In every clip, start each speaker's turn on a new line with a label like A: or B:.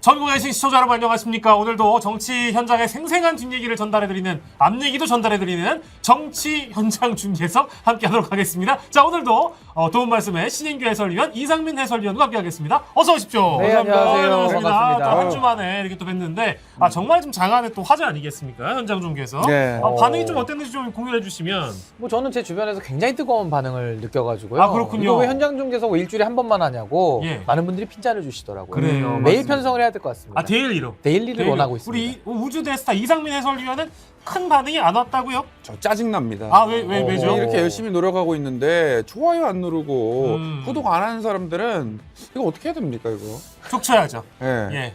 A: 전국에 계신 시청자 여러분 안녕하십니까. 오늘도 정치 현장의 생생한 뒷얘기를 전달해드리는 앞얘기도 전달해드리는 정치 현장 중계석 함께하도록 하겠습니다. 자, 오늘도 도움 말씀에 신인규 해설위원 이상민 해설위원과 함께하겠습니다. 어서 오십시오.
B: 네, 안녕하세요. 반갑습니다.
A: 한 주 만에 이렇게 또 뵀는데 정말 좀 장안의 또 화제 아니겠습니까? 현장 중계석.
B: 네.
A: 반응이 좀 어땠는지 좀 공유해 주시면.
B: 뭐 저는 제 주변에서 굉장히 뜨거운 반응을 느껴가지고요.
A: 아, 그렇군요.
B: 이거 왜 현장 중계석 일주일에 한 번만 하냐고
A: 예.
B: 많은 분들이 핀잔을 주시더라고요.
A: 그래요,
B: 매일
A: 맞습니다.
B: 편성을 해야 될 것 같습니다.
A: 데일리로.
B: 데일리를 원하고 있습니다.
A: 우리 우주 대스타 이상민 해설위원은 큰 반응이 안 왔다고요?
C: 저 짜증납니다.
A: 아, 왜죠?
C: 이렇게 열심히 노력하고 있는데 좋아요 안 누르고 구독 안 하는 사람들은 이거 어떻게 해야 됩니까 이거?
A: 촉쳐야죠.
C: 예.
A: 예.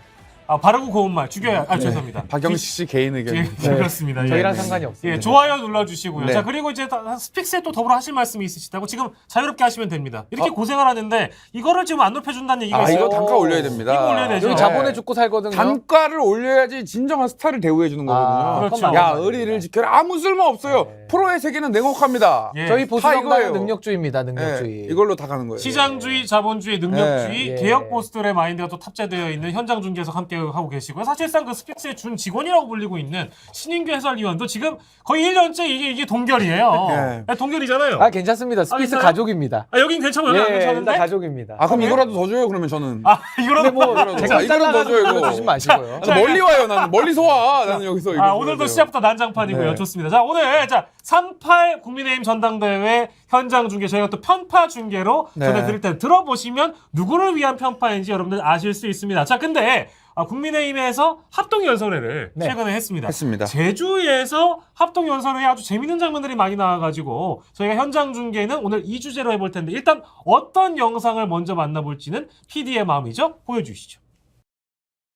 A: 바르고 고운 말 죽여야. 죄송합니다.
C: 박영식 씨 개인 의견.
A: 예, 그렇습니다.
B: 저희랑
A: 예.
B: 상관이 없습니다.
A: 예, 좋아요 눌러주시고요.
C: 네.
A: 자, 그리고 이제 스픽스에 또 더불어 하실 말씀이 있으시다고 지금 자유롭게 하시면 됩니다. 이렇게 고생을 하는데 이거를 지금 안 높여준다는 얘기가 있어요.
C: 이거 단가 올려야 됩니다.
A: 이거 올려야 되죠.
B: 여기 자본에 죽고 살거든요.
C: 단가를 올려야지 진정한 스타를 대우해 주는 거거든요.
A: 그렇죠.
B: 그건
C: 야,
B: 맞는
C: 의리를
B: 말입니다.
C: 지켜라. 아무 쓸모 없어요.
B: 네.
C: 프로의 세계는 냉혹합니다.
A: 예.
B: 저희 보수 정당은
C: 이거예요.
B: 능력주의입니다. 능력주의.
C: 예, 이걸로 다 가는 거예요.
A: 시장주의, 자본주의, 능력주의,
B: 예.
A: 개혁 보스들의 마인드가 또 탑재되어 있는 현장 중계석 함께 하고 계시고요. 사실상 그 스픽스의 준 직원이라고 불리고 있는 신인규 해설위원도 지금 거의 1년째 이게 동결이에요.
C: 네.
A: 네, 동결이잖아요.
B: 아, 괜찮습니다. 스피스
A: 괜찮아요?
B: 가족입니다.
A: 여긴 괜찮아요. 여기 안
B: 예,
A: 괜찮은데?
B: 일단 가족입니다.
C: 아, 그럼
A: 그래요?
C: 이거라도 더 줘요. 그러면 저는.
A: 이거라도
B: 근데 뭐
C: 이거라도.
B: 제가
C: 이거라도 더 줘요. 이거.
B: 주시면 마시고요.
A: 자,
C: 멀리 와요. 나는 멀리서 와. 나는 여기서 이거
A: 오늘도
C: 줘야 돼요.
A: 시작부터 난장판이고요.
C: 네.
A: 좋습니다. 자, 오늘 38 국민의힘 전당대회 현장 중계 저희가 또 편파 중계로
C: 네.
A: 전해드릴 텐데 들어보시면 누구를 위한 편파인지 여러분들 아실 수 있습니다. 자, 근데 국민의힘에서 합동연설회를
B: 네.
A: 최근에 했습니다.
C: 했습니다.
A: 제주에서 합동연설회에 아주 재밌는 장면들이 많이 나와가지고 저희가 현장 중계는 오늘 이 주제로 해볼 텐데 일단 어떤 영상을 먼저 만나볼지는 PD의 마음이죠. 보여주시죠.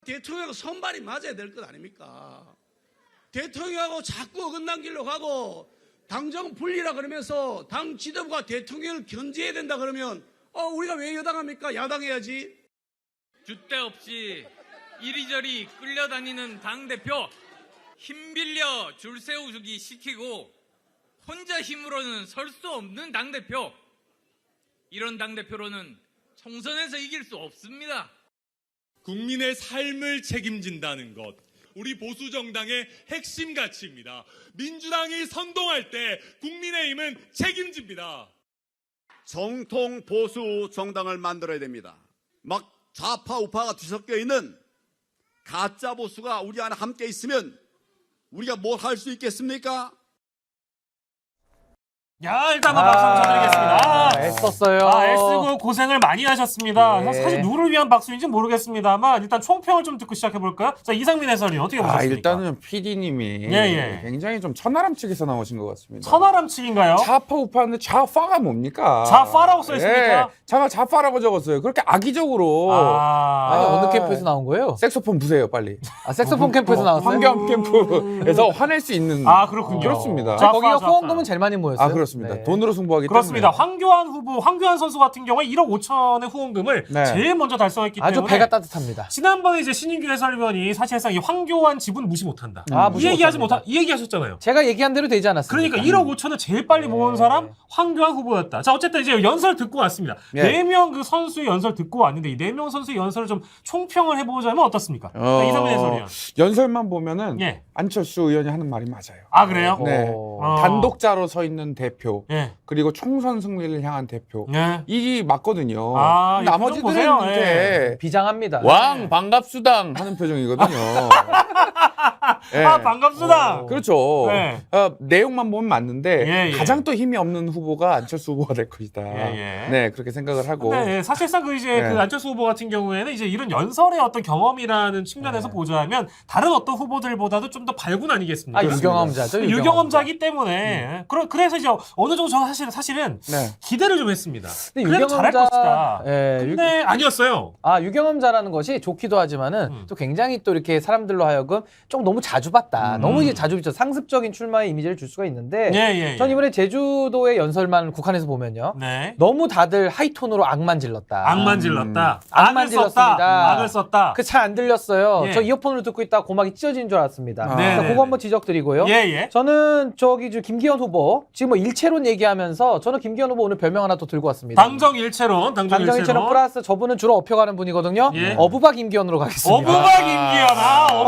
D: 대통령하고 손발이 맞아야 될 것 아닙니까? 대통령하고 자꾸 어긋난 길로 가고 당정 분리라 그러면서 당 지도부가 대통령을 견제해야 된다 그러면 우리가 왜 여당합니까? 야당해야지.
E: 줏대 없이 이리저리 끌려다니는 당대표 힘 빌려 줄 세우기 시키고 혼자 힘으로는 설 수 없는 당대표, 이런 당대표로는 총선에서 이길 수 없습니다.
F: 국민의 삶을 책임진다는 것, 우리 보수 정당의 핵심 가치입니다. 민주당이 선동할 때 국민의힘은 책임집니다.
G: 정통 보수 정당을 만들어야 됩니다. 막 좌파 우파가 뒤섞여 있는 가짜 보수가 우리 안에 함께 있으면 우리가 뭘 할 수 있겠습니까?
A: 야, 일단 박수 한번 쳐드리겠습니다.
B: 애썼어요.
A: 애쓰고 고생을 많이 하셨습니다.
B: 예.
A: 사실 누구를 위한 박수인지 모르겠습니다만 일단 총평을 좀 듣고 시작해볼까요? 자, 이상민 해설위원 어떻게 보셨습니까?
C: 일단은 PD님이
A: 예.
C: 굉장히 좀 천하람 측에서 나오신 것 같습니다.
A: 천하람 측인가요?
C: 좌파 우파인데 좌파가 뭡니까?
A: 좌파라고 써있습니까?
C: 좌파라고 적었어요. 그렇게 악의적으로.
B: 아니, 어느 캠프에서 나온 거예요?
C: 색소폰 부세요, 빨리.
B: 색소폰 캠프에서 나왔어요?
C: 환경 캠프에서 화낼 수 있는.
A: 그렇군요.
C: 그렇습니다.
A: 자,
B: 거기가
A: 좌파.
B: 후원금은 제일 많이 모였어요.
C: 그렇습니다.
B: 네.
C: 돈으로 승부하기
A: 그렇습니다.
C: 때문에.
A: 황교안 후보, 황교안 선수 같은 경우에 1억 5천의 후원금을
C: 네.
A: 제일 먼저 달성했기
B: 아주
A: 때문에
B: 배가 따뜻합니다.
A: 지난번에 이제 신인규 해설위원이 사실상 이 황교안 지분 무시 못한다.
B: 무시
A: 이 얘기하셨잖아요.
B: 제가 얘기한 대로 되지 않았습니까?
A: 그러니까 1억 5천을 제일 빨리 모은 사람
B: 네.
A: 황교안 후보였다. 자, 어쨌든 이제 연설 듣고 왔습니다.
C: 예.
A: 4명 그 선수의 연설 듣고 왔는데 이 4명 선수의 연설을 좀 총평을 해보자면 어떻습니까? 이상민 해설위원.
C: 연설만 보면은
A: 예.
C: 안철수 의원이 하는 말이 맞아요.
A: 아, 그래요?
C: 네. 단독자로 서 있는 대표,
A: 예.
C: 그리고 총선 승리를 향한 대표.
A: 예.
C: 이게 맞거든요.
A: 이
C: 나머지들은
A: 표정 보세요.
C: 이제
B: 비장합니다.
C: 왕 반갑수당 하는 표정이거든요. 예.
A: 반갑습니다.
C: 그렇죠.
A: 네.
C: 내용만 보면 맞는데
A: 예.
C: 가장 또 힘이 없는 후보가 안철수 후보가 될 것이다.
A: 예.
C: 네, 그렇게 생각을 하고.
A: 네, 사실상 그 이제
C: 네.
A: 그 안철수 후보 같은 경우에는 이제 이런 연설의 어떤 경험이라는 측면에서 보자면 다른 어떤 후보들보다도 좀 더 발군 아니겠습니까?
B: 유경험자죠.
A: 유경험자기 때문에 그래서 이제 어느 정도 저는 사실은
C: 네.
A: 기대를 좀 했습니다.
B: 근데
A: 그래도 잘할 것이다.
B: 예,
A: 근데 아니었어요.
B: 유경험자라는 것이 좋기도 하지만은 또 굉장히 또 이렇게 사람들로 하여금 좀 너무 자주 봤다. 너무 이제 자주 비춰 상습적인 출마의 이미지를 줄 수가 있는데
A: 예.
B: 전 이번에 제주도의 연설만 국한해서 보면요.
A: 네.
B: 너무 다들 하이톤으로 악만 질렀다.
A: 악만 질렀다.
B: 악만
A: 악을
B: 질렀습니다.
A: 썼다. 악을 썼다.
B: 그 잘 안 들렸어요.
A: 예.
B: 저 이어폰으로 듣고 있다가 고막이 찢어지는 줄 알았습니다.
A: 네,
B: 그래서
A: 네,
B: 그거 한번 지적드리고요.
A: 예.
B: 저는 저기 김기현 후보 지금 뭐 일체론 얘기하면서 저는 김기현 후보 오늘 별명 하나 또 들고 왔습니다.
A: 당정 일체론.
B: 당정 일체론 플러스 저분은 주로 업혀가는 분이거든요.
A: 예.
B: 어부바 김기현으로 가겠습니다.
A: 어부바 김기현.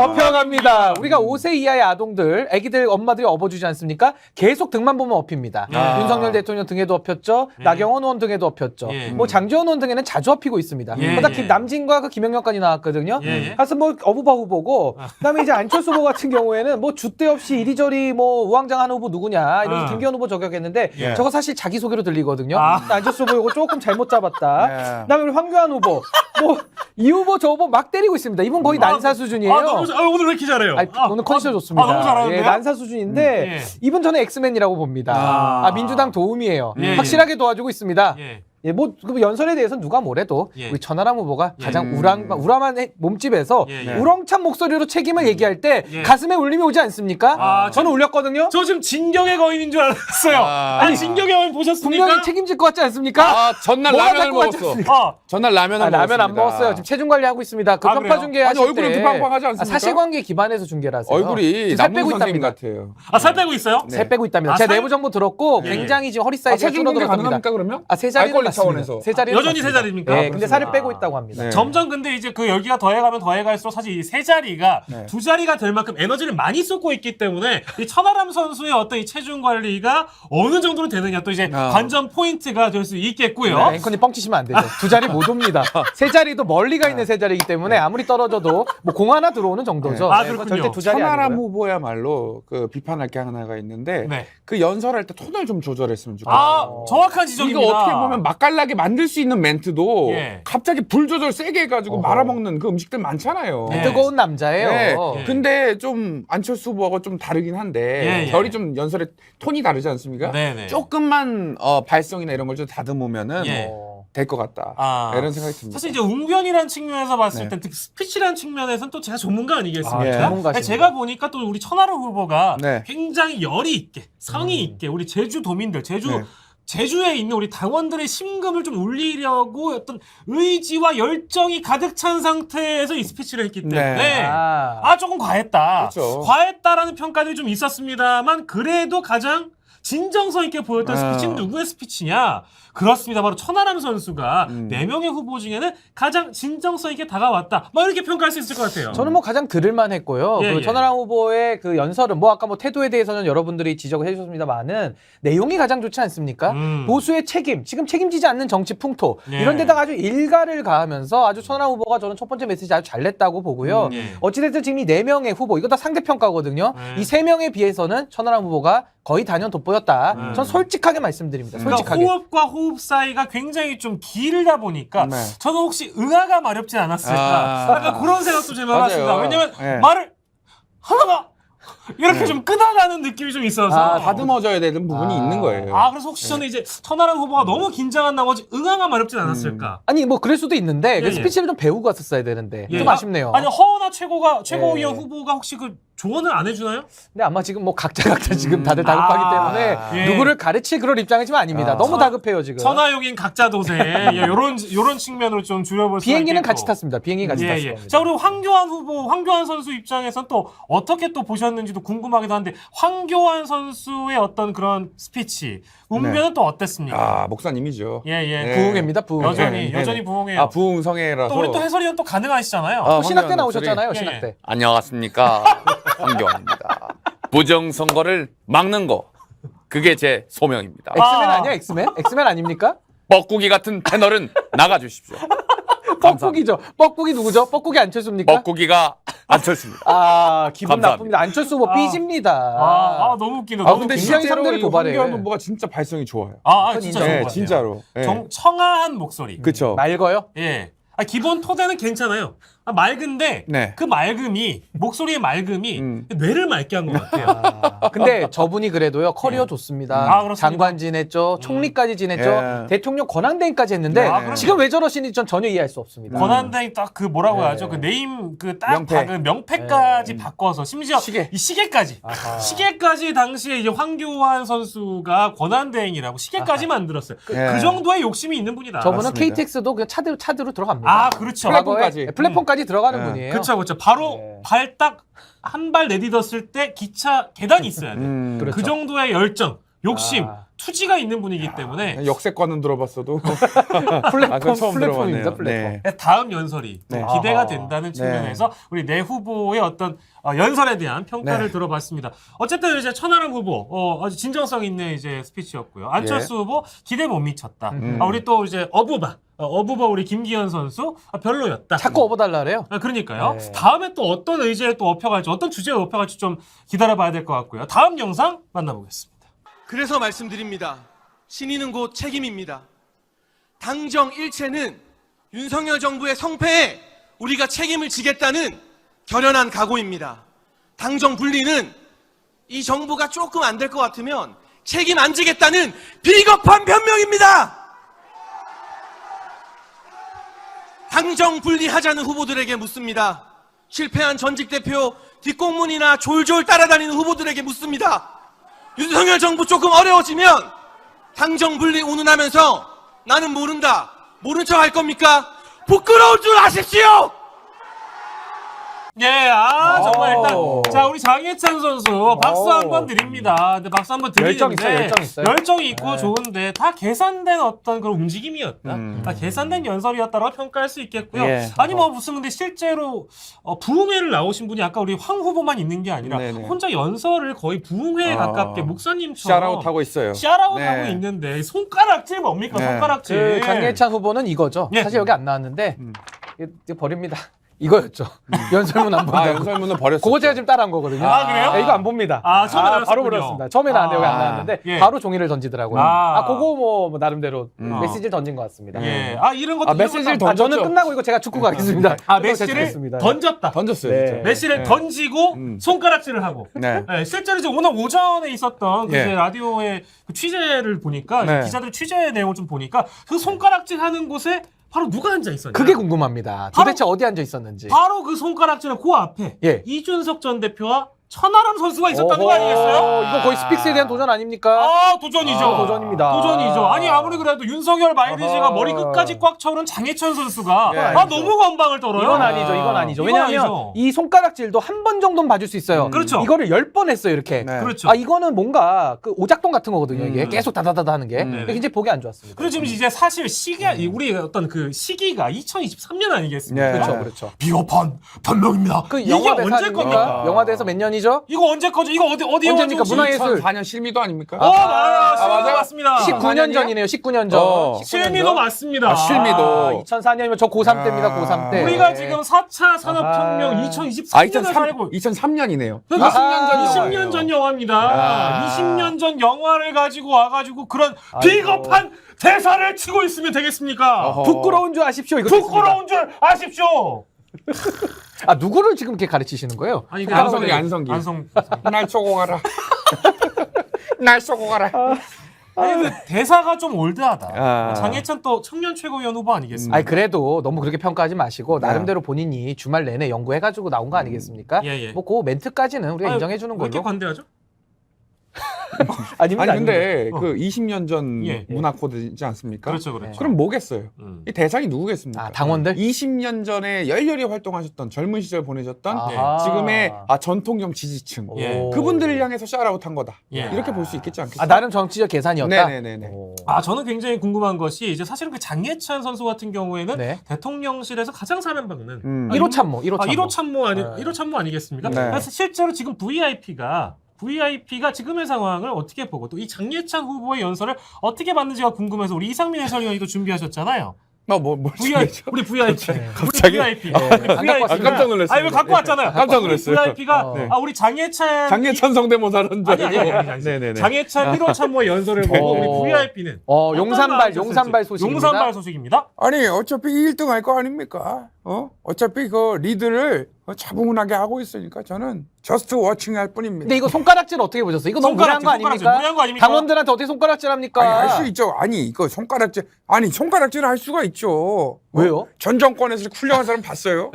B: 업혀갑니다. 우리가 5세 이하의 아동들, 아기들 엄마들이 업어주지 않습니까? 계속 등만 보면 업힙니다.
A: 아.
B: 윤석열 대통령 등에도 업혔죠.
A: 예.
B: 나경원 의원 등에도 업혔죠.
A: 예.
B: 뭐 장지원 의원 등에는 자주 업히고 있습니다.
A: 예.
B: 그러다 남진과 그 김영렬까지 나왔거든요.
A: 예.
B: 그래서 뭐 어부바 후보고, 그다음에 이제 안철수 후보 같은 경우에는 뭐 주대 없이 이리저리 뭐 우왕좌왕하는 후보 누구냐 이러면서 김기현 후보 저격했는데
C: 예.
B: 저거 사실 자기 소개로 들리거든요.
A: 아.
B: 근데 안철수 후보 이거 조금 잘못 잡았다.
C: 예.
B: 그다음에 우리 황교안 후보, 뭐 이 후보 저 후보 막 때리고 있습니다. 이분 거의 난사 수준이에요.
A: 오늘 왜 이렇게 잘해요?
B: 오늘 컨디션 좋습니다.
A: 너무 잘하는데요?
B: 예, 난사 수준인데
A: 예.
B: 이분 저는 엑스맨이라고 봅니다. 민주당 도움이에요.
A: 예,
B: 확실하게 도와주고 있습니다.
A: 예.
B: 예, 뭐 그 연설에 대해서는 누가 뭐래도
A: 예.
B: 우리 천하람 후보가
A: 예.
B: 가장 우람한 몸집에서
A: 예.
B: 우렁찬 목소리로 책임을 얘기할 때
A: 예.
B: 가슴에 울림이 오지 않습니까?
A: 아,
B: 저는 울렸거든요.
A: 저 지금 진격의 거인인 줄 알았어요. 아니 진격의 거인 보셨습니까?
B: 분명히 책임질 것 같지 않습니까?
C: 아, 전날
B: 뭐가
C: 라면을
B: 될것 같지
C: 먹었어.
B: 않습니까?
C: 전날 라면을
B: 라면 안
C: 먹었습니다.
B: 먹었어요. 지금 체중 관리하고 있습니다. 그
A: 아,
B: 편파
A: 그래요?
B: 중계
C: 아니,
B: 하실
C: 얼굴이
B: 때
C: 이렇게 빵빵하지 않습니까?
B: 사실관계 기반해서 중계를 하세요.
C: 얼굴이
B: 지금 살 빼고
C: 남문 선생님
B: 있답니다.
C: 같아요.
A: 살 빼고 있어요?
C: 네.
B: 살 빼고 있답니다.
A: 아,
B: 제가
A: 살-
B: 내부 정보 들었고
A: 예.
B: 굉장히 지금 허리 사이즈가
C: 체중 공개
B: 줄어들었답니다.
C: 가능합니까 그러면?
B: 세 자리는
C: 알코올리
B: 맞습니다.
C: 차원에서.
B: 세 자리는
A: 여전히 세
B: 맞습니다.
A: 자리입니까?
B: 네,
A: 아,
B: 근데
A: 그렇구나.
B: 살을 빼고 있다고 합니다.
C: 네.
A: 점점 근데 이제 그 열기가 더해가면 더해갈수록 사실 이 세 자리가
C: 네.
A: 두 자리가 될 만큼 에너지를 많이 쏟고 있기 때문에 이 천하람 선수의 어떤 이 체중 관리가 어느 정도로 되느냐 또 이제 관전 포인트가 될 수 있겠고요.
B: 네, 앵커님 뻥치시면 안 되죠. 두 자리 못 옵니다. 세 자리도 멀리 가 있는 세 자리이기 때문에 아무리 떨어져도 뭐 공 하나 들어오는 정도죠.
A: 아,
B: 네,
A: 그렇군요.
B: 절대 두 자리
C: 천하람
B: 아니고요.
C: 후보야말로 그 비판할 게 하나가 있는데
A: 네.
C: 그 연설할 때 톤을 좀 조절했으면 좋겠어요.
A: 아 정확한 지적입니다.
C: 이거 어떻게 보면 맛깔나게 만들 수 있는 멘트도
A: 예.
C: 갑자기 불 조절 세게 해가지고 말아먹는 그 음식들 많잖아요.
A: 네.
B: 뜨거운 남자예요.
C: 네.
A: 예.
C: 근데 좀 안철수 후보하고 좀 다르긴 한데
A: 예.
C: 결이 좀 연설의 톤이 다르지 않습니까?
A: 네네.
C: 조금만 발성이나 이런 걸 좀 다듬으면
A: 예.
C: 될 것 같다.
A: 아.
C: 이런 생각이 듭니다.
A: 사실 이제 웅변이라는 측면에서 봤을
C: 네.
A: 때 특히 스피치라는 측면에서는 또 제가 전문가 아니겠습니까?
C: 아,
B: 전문가십니다.
A: 제가 보니까 또 우리 천하람 후보가
C: 네.
A: 굉장히 열이 있게 성의 있게 우리 제주도민들
C: 네.
A: 제주에 있는 우리 당원들의 심금을 좀 울리려고 어떤 의지와 열정이 가득 찬 상태에서 이 스피치를 했기 때문에
C: 네.
A: 조금 과했다.
C: 그렇죠.
A: 과했다라는 평가들이 좀 있었습니다만 그래도 가장 진정성 있게 보였던 스피치는 누구의 스피치냐? 그렇습니다. 바로 천하람 선수가 4명의 후보 중에는 가장 진정성 있게 다가왔다. 뭐 이렇게 평가할 수 있을 것 같아요.
B: 저는 뭐 가장 들을만 했고요.
A: 예,
B: 그
A: 예.
B: 천하람 후보의 그 연설은 뭐 아까 뭐 태도에 대해서는 여러분들이 지적을 해주셨습니다만은 내용이 가장 좋지 않습니까? 보수의 책임, 지금 책임지지 않는 정치 풍토
A: 예.
B: 이런 데다가 아주 일가를 가하면서 아주 천하람 후보가 저는 첫 번째 메시지 아주 잘 냈다고 보고요.
A: 예.
B: 어찌됐든 지금 이 4명의 후보 이거 다 상대평가거든요.
A: 예.
B: 이 3명에 비해서는 천하람 후보가 거의 단연 돋보였다. 전 솔직하게 말씀드립니다.
A: 그러니까
B: 솔직하게.
A: 호흡과 호흡 사이가 굉장히 좀 길다 보니까
C: 네.
A: 저는 혹시 응아가 마렵지 않았을까 약간 그런 생각도 좀 해봤습니다.
C: 맞아요.
A: 왜냐면
C: 네.
A: 말을 하다가 이렇게 좀 끊어가는 느낌이 좀 있어서
C: 다듬어져야 되는 부분이 있는 거예요.
A: 그래서 혹시 저는 이제 천하람 후보가 너무 긴장한 나머지 응아가 마렵진 않았을까.
B: 아니 뭐 그럴 수도 있는데 그
A: 예.
B: 스피치를 좀 배우고 왔었어야 되는데
A: 예.
B: 좀 아쉽네요.
A: 아니 허은하 최고위원
B: 예.
A: 후보가 혹시 그 조언을 안 해주나요?
B: 근데 아마 지금 뭐 각자 지금 다들 다급하기 때문에
A: 예.
B: 누구를 가르칠 그럴 입장이 지금 아닙니다. 너무 다급해요 지금.
A: 천하용인 각자 도생 요런 측면으로 좀 줄여볼 수
B: 비행기는
A: 있겠고.
B: 같이 탔습니다. 비행기 같이 탔을 겁니다.
A: 자, 그리고 황교안 선수 입장에서는 또 어떻게 또 보셨는지도 궁금하기도 한데 황교안 선수의 어떤 그런 스피치 웅변은 또 어땠습니까?
C: 목사님이죠.
A: 예.
B: 부흥회입니다. 부흥회.
A: 여전히 부흥해요.
C: 부흥성회라서.
A: 또 우리 또 해설위원 또 가능하시잖아요.
B: 또 신학 때
C: 황교안
B: 나오셨잖아요.
A: 목소리.
B: 신학 때.
H: 안녕하십니까. 황교안입니다. 부정선거를 막는 거. 그게 제 소명입니다.
B: 엑스맨 아니야? 엑스맨? 엑스맨 아닙니까?
H: 뻐꾸기 같은 패널은 나가주십시오.
B: 뻐꾸기죠. 뻐꾸기 누구죠? 뻐꾸기 안철수입니까?
H: 뻐꾸기가 안철수입니다.
B: 기분
H: 감사합니다.
B: 나쁩니다. 안철수 후보 삐집니다.
A: 너무 웃기다.
C: 근데
B: 굉장히
C: 실제로
B: 상대를
C: 이
B: 도발해.
C: 황교안 후보가 진짜 발성이 좋아요.
A: 진짜
B: 네,
A: 좋은 것
C: 네,
A: 같아요.
C: 진짜로. 네.
A: 청아한 목소리.
C: 그쵸.
B: 맑어요?
A: 예. 기본 토대는 괜찮아요. 맑은데
C: 네.
A: 그 맑음이 목소리의 맑음이 뇌를 맑게 한 것 같아요.
B: 근데 저분이 그래도요 커리어 좋습니다.
A: 아, 그렇습니까?
B: 장관 지냈죠, 총리까지 지냈죠,
C: 예.
B: 대통령 권한대행까지 했는데
A: 아, 그럼요.
B: 지금 왜 저러시는지 전 전혀 이해할 수 없습니다.
A: 권한대행 딱 그 뭐라고
B: 네.
A: 하죠? 그 네임 그 딱
C: 명패.
A: 박은 명패까지 바꿔서 심지어
B: 시계.
A: 이 시계까지
B: 아하.
A: 시계까지 당시에 이제 황교안 선수가 권한대행이라고 시계까지 만들었어요.
C: 예.
A: 그 정도의 욕심이 있는 분이다.
B: 저분은
C: 맞습니다.
B: KTX도 그냥 차드로 들어갑니다.
A: 아 그렇죠.
C: 플랫폼까지.
B: 플랫폼까지 들어가는
C: 네.
B: 분이에요.
A: 그렇죠, 그렇죠. 바로
B: 네.
A: 발 딱 한 발 내딛었을 때 기차 계단이 있어야 돼.
B: 그렇죠.
A: 그 정도의 열정, 욕심,
B: 아.
A: 투지가 있는 분이기 때문에
C: 역세권은 들어봤어도
B: 플랫폼,
C: 그건 처음
B: 플랫폼입니다.
C: 들어봤네요.
B: 플랫폼.
C: 네.
A: 다음 연설이 또
C: 네.
A: 기대가
B: 아하.
A: 된다는
C: 네.
A: 측면에서 우리 내 후보의 어떤 연설에 대한 평가를
C: 네.
A: 들어봤습니다. 어쨌든 이제 천하람 후보 아주 진정성 있는 이제 스피치였고요. 안철수
C: 예.
A: 후보 기대 못 미쳤다. 우리 또 이제 어부바 우리 김기현 선수 별로였다.
B: 자꾸 업어달라래요.
A: 그러니까요.
B: 네.
A: 다음에 또 어떤 의제에 또 업혀갈지 어떤 주제에 업혀갈지 좀 기다려봐야 될 것 같고요. 다음 영상 만나보겠습니다.
I: 그래서 말씀드립니다. 신의는 곧 책임입니다. 당정 일체는 윤석열 정부의 성패에 우리가 책임을 지겠다는 결연한 각오입니다. 당정 분리는 이 정부가 조금 안 될 것 같으면 책임 안 지겠다는 비겁한 변명입니다. 당정 분리하자는 후보들에게 묻습니다. 실패한 전직 대표 뒷공문이나 졸졸 따라다니는 후보들에게 묻습니다. 윤석열 정부 조금 어려워지면 당정 분리 운운하면서 나는 모른다, 모른 척 할 겁니까? 부끄러운 줄 아십시오!
A: 예, 정말 일단 자 우리 장예찬 선수 박수 한번 드립니다. 근데 박수 한번
B: 열정
A: 드리는데
B: 있어요, 열정 있어요.
A: 열정이 있고
B: 네.
A: 좋은데 다 계산된 어떤 그런 움직임이었다. 다 계산된 연설이었다고 평가할 수 있겠고요.
C: 예.
A: 아니 뭐 무슨 근데 실제로 부흥회를 나오신 분이 아까 우리 황 후보만 있는 게 아니라
C: 네네.
A: 혼자 연설을 거의 부흥회에
C: 아.
A: 가깝게 목사님처럼
C: 샤라웃 하고 있어요.
A: 샤라웃
C: 네.
A: 하고 있는데 손가락질 뭡니까?
C: 네.
A: 손가락질.
B: 그 장예찬 후보는 이거죠.
A: 예.
B: 사실 여기 안 나왔는데 이거 버립니다. 이거였죠. 연설문 안 본다고.
C: 연설문은 버렸어요.
B: 그거 제가 지금 따라한 거거든요.
A: 아, 그래요?
B: 네, 이거 안 봅니다.
A: 처음에
B: 바로
A: 나왔었군요.
B: 버렸습니다. 처음에 나왔는데 여기 안
A: 아,
B: 나왔는데
A: 예.
B: 바로 종이를 던지더라고요. 그거 뭐 나름대로 메시지를 던진 것 같습니다.
A: 예. 이런 것도
C: 메시지를
A: 이런 것도
B: 저는 끝나고 이거 제가 축구 가겠습니다.
A: 메시지를
B: 제출했습니다.
A: 던졌다.
C: 던졌어요.
B: 네.
C: 진짜.
A: 메시를 던지고 손가락질을 하고.
C: 네.
A: 네, 실제로 이제 오늘 오전에 있었던 그
C: 예.
A: 이제 라디오의 그 취재를 보니까
C: 네.
A: 기자들 취재 내용을 좀 보니까 그 손가락질 하는 곳에 바로 누가 앉아 있었냐?
B: 그게 궁금합니다. 도대체 어디 앉아 있었는지.
A: 바로 그 손가락질은 그 앞에
B: 예.
A: 이준석 전 대표와 천하람 선수가 있었다는 거 아니겠어요?
B: 이거 거의 스픽스에 대한 도전 아닙니까?
A: 도전이죠.
B: 도전입니다.
A: 도전이죠. 아니 아무리 그래도 윤석열 마일리지가
B: 아하.
A: 머리 끝까지 꽉 차오른 장혜천 선수가
C: 예.
A: 너무 건방을 떨어요.
B: 이건 아니죠. 이건 아니죠.
A: 이건
B: 왜냐하면
A: 아니죠.
B: 이 손가락질도 한 번 정도는 봐줄 수 있어요.
A: 그렇죠.
B: 이거를 10번 했어요, 이렇게.
C: 네.
A: 그렇죠.
B: 이거는 뭔가 그 오작동 같은 거거든요. 이게 계속 다다다다 하는 게. 굉장히 보기 안 좋았습니다.
A: 그리고 지금 이제 사실 우리 어떤 그 시기가 2023년 아니겠습니까?
C: 네.
B: 그렇죠, 그렇죠.
A: 비겁한 변명입니다.
B: 그
A: 이게
B: 영화 대사
A: 언제 겁니까?
B: 아닙니까? 영화대에서 몇 년이죠?
A: 이거 언제 거죠? 이거 어디
B: 언제입니까?
A: 영화죠?
B: 문화예술.
C: 2004년 실미도 아닙니까?
A: 맞아요. 맞습니다.
B: 19년 전이네요. 19년 전.
C: 어.
B: 19년
A: 실미도
B: 전.
A: 맞습니다.
C: 실미도.
B: 2004년이면 저 고3 때입니다. 고3 때.
A: 우리가 지금 4차 산업혁명
B: 아하.
A: 2023년을 살고
C: 2003년이네요.
A: 그러니까
C: 20년 전
A: 20년 전 영화입니다. 20년 전 영화를 가지고 와가지고 그런 비겁한 대사를 치고 있으면 되겠습니까?
C: 어허.
B: 부끄러운 줄 아십시오. 이거
A: 부끄러운 줄 아십시오.
B: 누구를 지금 이렇게 가르치시는 거예요?
A: 아니
C: 안성기, 안성기. 날 쏘고 가라. 날 쏘고 가라.
A: 아니 그 대사가 좀 올드하다.
C: 아.
A: 장혜찬 또 청년 최고위원 후보 아니겠습니까?
B: 아니 그래도 너무 그렇게 평가하지 마시고 나름대로 본인이 주말 내내 연구해가지고 나온 거 아니겠습니까?
A: 예.
B: 뭐 그 멘트까지는 우리가 인정해 주는
A: 왜 이렇게
B: 걸로.
A: 관대하죠?
B: 아닙니다.
C: 아니 근데
A: 아닙니다.
C: 그 20년 전
A: 예.
C: 문화 코드이지 않습니까?
A: 그렇죠.
C: 그럼 뭐겠어요?
A: 음.
C: 이 대상이 누구겠습니까?
B: 당원들?
C: 20년 전에 열렬히 활동하셨던 젊은 시절 보내셨던
B: 아하.
C: 지금의 전통형 지지층
A: 예.
C: 그분들을 향해서 샤라웃한 거다.
A: 예.
C: 이렇게 볼 수 있겠지 않겠어요?
B: 나름 정치적 계산이었다.
C: 네네네네.
A: 저는 굉장히 궁금한 것이 이제 사실은 그 장예찬 선수 같은 경우에는
B: 네.
A: 대통령실에서 가장 사랑받는
B: 1호 참모, 1호 참모.
A: 1호 참모 아니겠습니까?
C: 네.
A: 그래서 실제로 지금 VIP가 지금의 상황을 어떻게 보고 또 이 장예찬 후보의 연설을 어떻게 봤는지가 궁금해서 우리 이상민 해설위원이 또 준비하셨잖아요.
C: 뭘
A: VIP, 우리 VIP,
C: 갑자기?
A: 우리 VIP,
B: 네.
A: 우리
B: 안 갖고
C: 아, 깜짝 놀랐어요.
A: 아니 왜 갖고 왔잖아요.
C: 깜짝 놀랐어요.
A: VIP가
C: 네.
A: 우리 장해찬
C: 장례천 성대모사를 한
A: 아니.
C: 네네네.
A: 장해찬 1호 참모의 연설을 보고 우리 VIP는
B: 용산발 소식입니다.
A: 용산발 소식입니다.
C: 아니 어차피 1등 할 거 아닙니까? 어차피 그 리드를 자분하게 하고 있으니까 저는 저스트 워칭 할 뿐입니다.
B: 근데 이거 손가락질 어떻게 보셨어요? 이거 너무 무리한 거 아닙니까?
A: 무리한 거 아닙니까?
B: 당원들한테 어떻게 손가락질 합니까?
C: 아니 할 수 있죠. 아니 이거 손가락질을 할 수가 있죠.
B: 왜요?
C: 전 정권에서 훌륭한 사람 봤어요?